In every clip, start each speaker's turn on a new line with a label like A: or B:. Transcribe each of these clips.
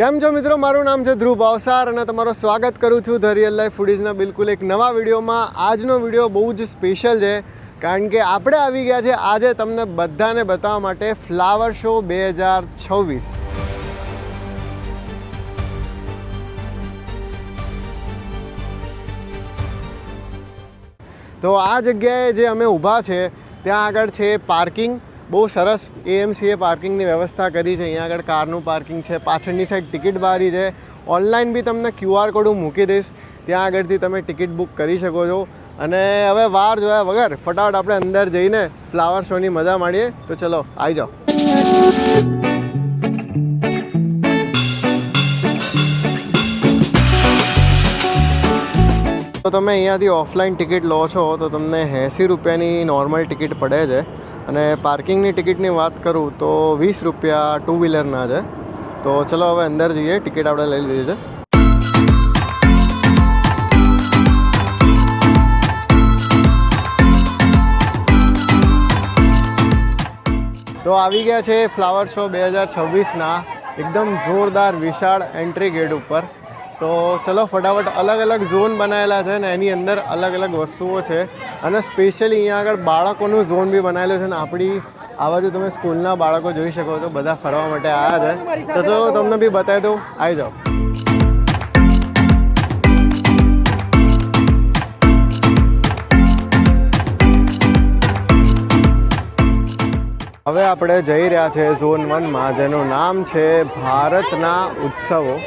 A: કેમ છો મિત્રો, મારું નામ છે ધ્રુવ ભાવસાર અને તમારું સ્વાગત કરું છું ધ રિયલ લાઈફ ફૂડીઝના બિલકુલ એક નવા વિડીયોમાં। આજનો વિડીયો બહુ જ સ્પેશિયલ છે કારણ કે આપણે આવી ગયા છે આજે તમને બધાને બતાવવા માટે ફ્લાવર શો 2026। તો આ જગ્યાએ જે અમે ઊભા છે ત્યાં આગળ છે પાર્કિંગ। બહુ સરસ એએમસીએ પાર્કિંગની વ્યવસ્થા કરી છે। અહીંયા આગળ કારનું પાર્કિંગ છે, પાછળની સાઈડ ટિકિટ બારી છે। ઓનલાઈન બી તમને QR કોડ હું મૂકી દઈશ, ત્યાં આગળથી તમે ટિકિટ બુક કરી શકો છો। અને હવે વાર જોયા વગર ફટાફટ આપણે અંદર જઈને ફ્લાવર શોની મજા માણીએ। તો ચલો આવી જાઓ। તો તમે અહીંયાથી ઓફલાઈન ટિકિટ લો છો તો તમને 80 રૂપિયાની નોર્મલ ટિકિટ પડે છે અને પાર્કિંગની ટિકિટની વાત કરું તો 20 રૂપિયા ટુ વ્હીલરના છે। તો ચલો હવે અંદર જઈએ, ટિકિટ આપણે લઈ લીધી છે। તો આવી ગયા છે ફ્લાવર શો 2026ના એકદમ જોરદાર વિશાળ એન્ટ્રી ગેટ ઉપર। તો ચલો ફટાફટ અલગ અલગ ઝોન બનાવેલા છે ને એની અંદર અલગ અલગ વસ્તુઓ છે અને સ્પેશિયલી અહીંયા આગળ બાળકોનું ઝોન બી બનાવેલું છે ને આપણી આ બાજુ તમે સ્કૂલના બાળકો જોઈ શકો છો, બધા ફરવા માટે આવ્યા છે। તો ચલો તમને બી બતાવી દઉં, આવી જાઓ। હવે આપણે જઈ રહ્યા છે ઝોન 1માં જેનું નામ છે ભારતના ઉત્સવો।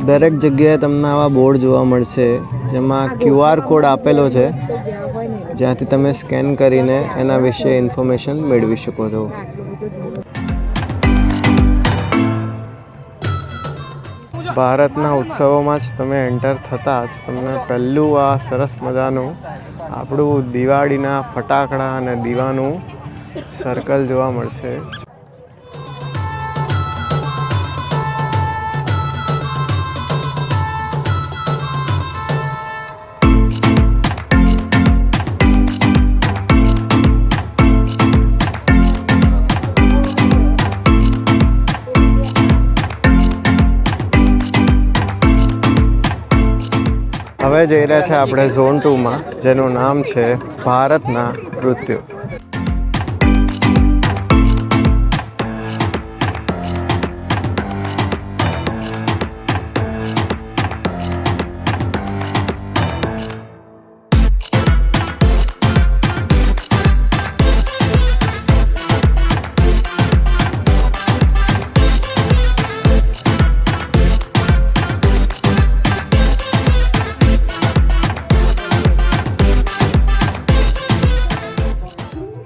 A: દરેક જગ્યાએ તમને આવા બોર્ડ જોવા મળશે જેમાં QR કોડ આપેલો છે, જ્યાંથી તમે સ્કેન કરીને એના વિશે ઇન્ફોર્મેશન મેળવી શકો છો। ભારતના ઉત્સવોમાં જ તમે એન્ટર થતાં જ તમને પહેલું આ સરસ મજાનું આપણું દિવાળીના ફટાકડા અને દીવાનું સર્કલ જોવા મળશે। હવે જઈ રહ્યા છે આપણે ઝોન 2માં જેનું નામ છે ભારતના નૃત્યો।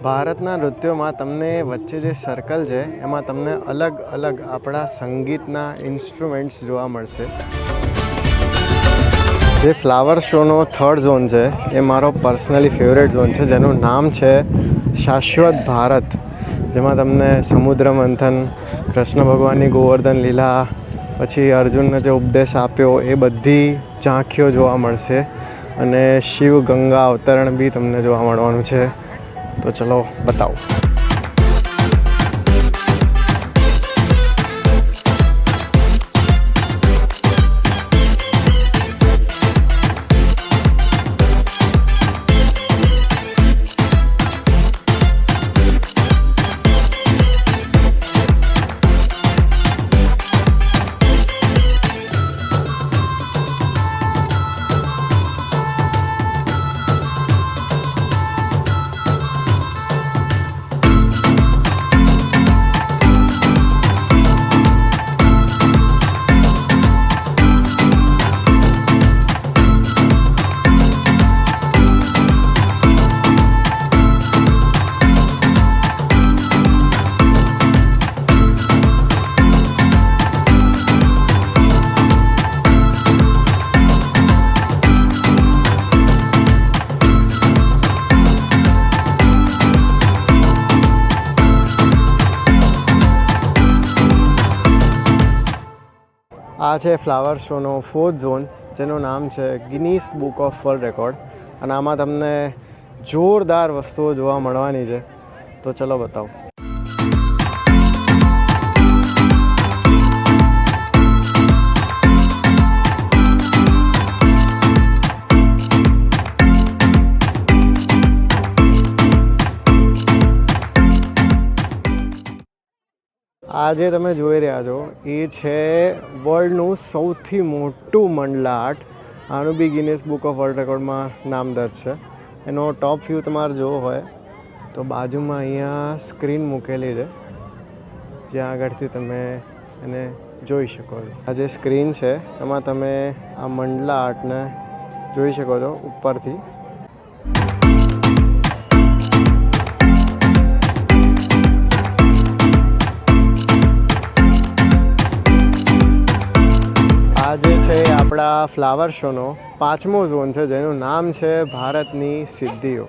A: ભારતના નૃત્યોમાં તમને વચ્ચે જે સર્કલ છે એમાં તમને અલગ અલગ આપણા સંગીતના ઇન્સ્ટ્રુમેન્ટ્સ જોવા મળશે। જે ફ્લાવર શોનો 3rd ઝોન છે એ મારો પર્સનલી ફેવરેટ ઝોન છે જેનું નામ છે શાશ્વત ભારત, જેમાં તમને સમુદ્ર મંથન, કૃષ્ણ ભગવાનની ગોવર્ધન લીલા, પછી અર્જુનને જે ઉપદેશ આપ્યો એ બધી ઝાંખીઓ જોવા મળશે અને શિવ ગંગા અવતરણ બી તમને જોવા મળવાનું છે। તો ચલો બતાવો। આ છે ફ્લાવર શોનો 4th ઝોન જેનું નામ છે Guinness book of world record અને આમાં તમને જોરદાર વસ્તુઓ જોવા મળવાની છે. તો ચલો બતાવો. આ જે તમે જોઈ રહ્યા છો એ છે વર્લ્ડનું સૌથી મોટું મંડલા આર્ટ. આનું બી ગિનેસ બુક ઓફ વર્લ્ડ રેકોર્ડમાં નામ દર્જ છે. એનો ટોપ વ્યૂ તમારે જોવો હોય તો બાજુમાં અહીંયા સ્ક્રીન મૂકેલી છે, જ્યાં આગળથી તમે એને જોઈ શકો છો. આ જે સ્ક્રીન છે એમાં તમે આ મંડલા આર્ટને જોઈ શકો છો ઉપરથી. આ જે છે આપણા ફ્લાવર શોનો 5મો ઝોન છે, જેનું નામ છે ભારતની સિદ્ધિઓ.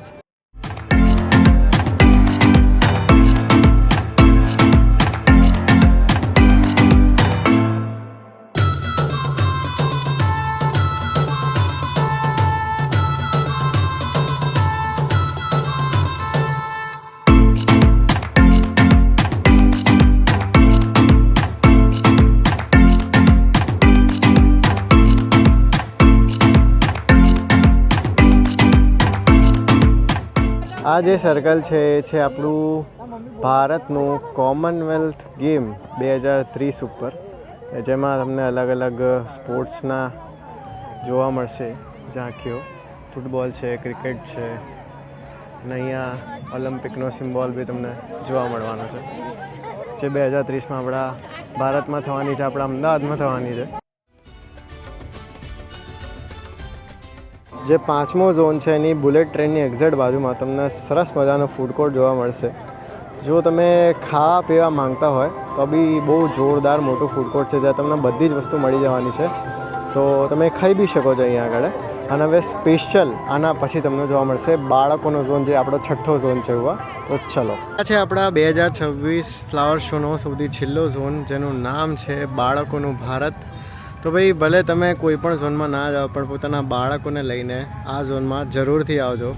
A: આ જે સર્કલ છે એ છે આપણું ભારતનું કોમનવેલ્થ ગેમ 2030 ઉપર, જેમાં તમને અલગ અલગ સ્પોર્ટ્સના જોવા મળશે ઝાંખીઓ. ફૂટબોલ છે, ક્રિકેટ છે, અને અહીંયા ઓલિમ્પિકનો સિમ્બોલ બી તમને જોવા મળવાનો છે, જે 2030માં આપણા ભારતમાં થવાની છે, આપણા અમદાવાદમાં થવાની છે. જે 5મો ઝોન છે એની બુલેટ ટ્રેનની એક્ઝેક્ટ બાજુમાં તમને સરસ મજાનો ફૂડ કોર્ટ જોવા મળશે. જો તમે ખાવા પીવા માંગતા હોય તો બી બહુ જોરદાર મોટું ફૂડ કોર્ટ છે, જ્યાં તમને બધી જ વસ્તુ મળી જવાની છે. તો તમે ખાઈ બી શકો છો અહીંયા આગળ. અને હવે સ્પેશિયલ આના પછી તમને જોવા મળશે બાળકોનો ઝોન, જે આપણો 6થો ઝોન છે. એવા તો ચલો, આ છે આપણા 2026 ફ્લાવર શોનો સૌથી છેલ્લો ઝોન, જેનું નામ છે બાળકોનું ભારત. તો ભાઈ, ભલે તમે કોઈ પણ ઝોનમાં ના જાઓ, પણ પોતાના બાળકોને લઈને આ ઝોનમાં જરૂરથી આવજો.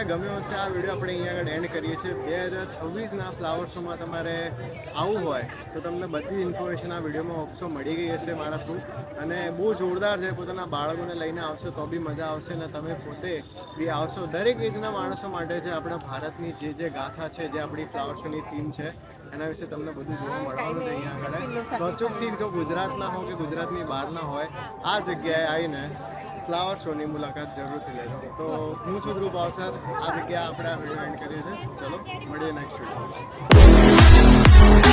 A: ગમ્યો હશે આ વિડીયો આપણે અહીંયા આગળ એન્ડ કરીએ છીએ. 2026ના ફ્લાવર શોમાં તમારે આવવું હોય તો તમને બધી ઇન્ફોર્મેશન આ વિડીયોમાં ઓપ્શો મળી ગઈ હશે મારા થ્રુ. અને બહુ જોરદાર છે. પોતાના બાળકોને લઈને આવશો તો બી મજા આવશે, અને તમે પોતે બી આવશો. દરેક એજના માણસો માટે છે આપણા ભારતની જે ગાથા છે, જે આપણી ફ્લાવર શોની થીમ છે, એના વિશે તમને બધું જોવા મળવાનું છે અહીંયા આગળ. તો અચૂકથી જો ગુજરાતના હો કે ગુજરાતની બહારના હોય, આ જગ્યાએ આવીને ફ્લાવર શોની મુલાકાત જરૂરથી લેજો. તો હું છું ધ્રુવ ભાવસર. આ જગ્યા આપણે આ વિડીયો એન્ડ કરીએ છીએ. ચલો મળીએ નેક્સ્ટ વિડીયો.